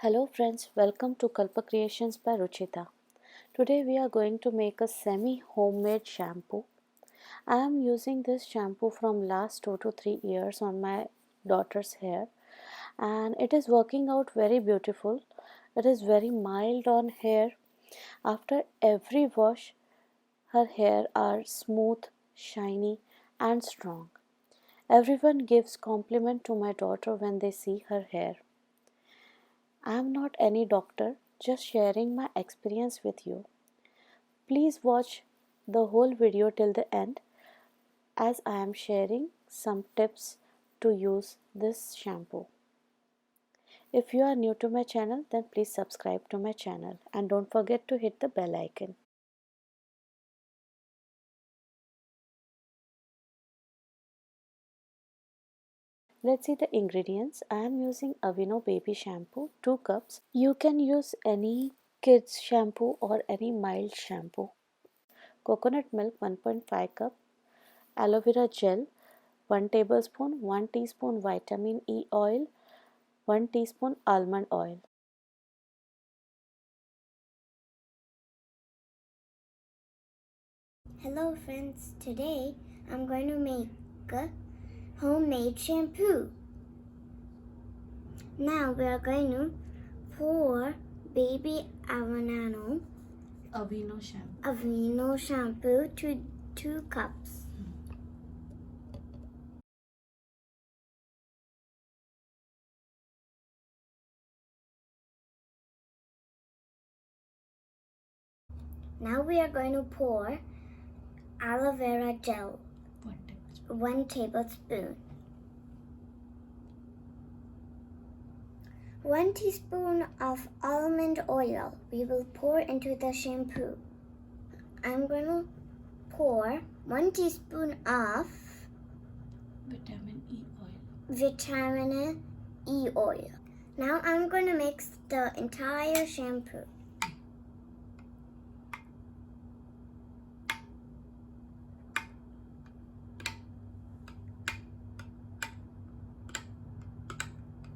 Hello friends, welcome to Kalpa Creations by Ruchita. Today we are going to make a semi-homemade shampoo. I am using this shampoo from last 2 to 3 years on my daughter's hair and it is working out very beautiful. It is very mild on hair. After every wash, her hair are smooth, shiny and strong. Everyone gives compliment to my daughter when they see her hair. I am not any doctor, just sharing my experience with you. Please watch the whole video till the end as I am sharing some tips to use this shampoo. If you are new to my channel, then please subscribe to my channel and don't forget to hit the bell icon. Let's see the ingredients. I am using Aveeno baby shampoo 2 cups. You can use any kids shampoo or any mild shampoo. Coconut milk 1.5 cup. Aloe vera gel 1 tablespoon, 1 teaspoon vitamin E oil, 1 teaspoon almond oil. Hello friends, today I'm going to make a homemade shampoo. Now we are going to pour baby Aveeno shampoo to 2 cups. Now we are going to pour aloe vera gel, 1 tablespoon. 1 teaspoon of almond oil we will pour into the shampoo. I'm going to pour 1 teaspoon of vitamin E oil. Now I'm going to mix the entire shampoo.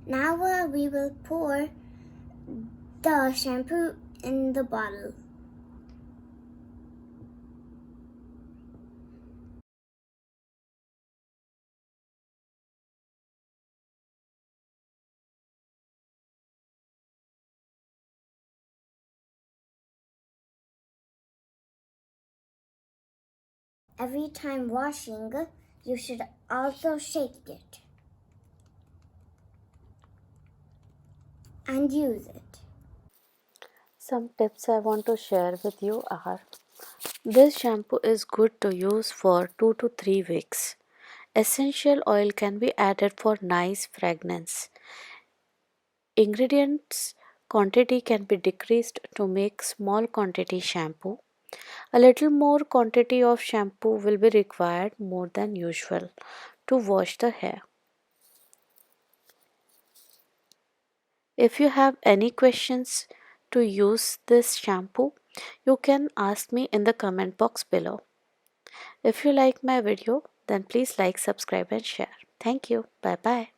Now we will pour the shampoo in the bottle. Every time washing, you should also shake it and use it. Some tips I want to share with you are: this shampoo is good to use for 2 to 3 weeks. Essential oil can be added for nice fragrance. Ingredients quantity can be decreased to make small quantity shampoo. A little more quantity of shampoo will be required more than usual to wash the hair. If you have any questions to use this shampoo, you can ask me in the comment box below. If you like my video, then please like, subscribe and share. Thank you. Bye bye.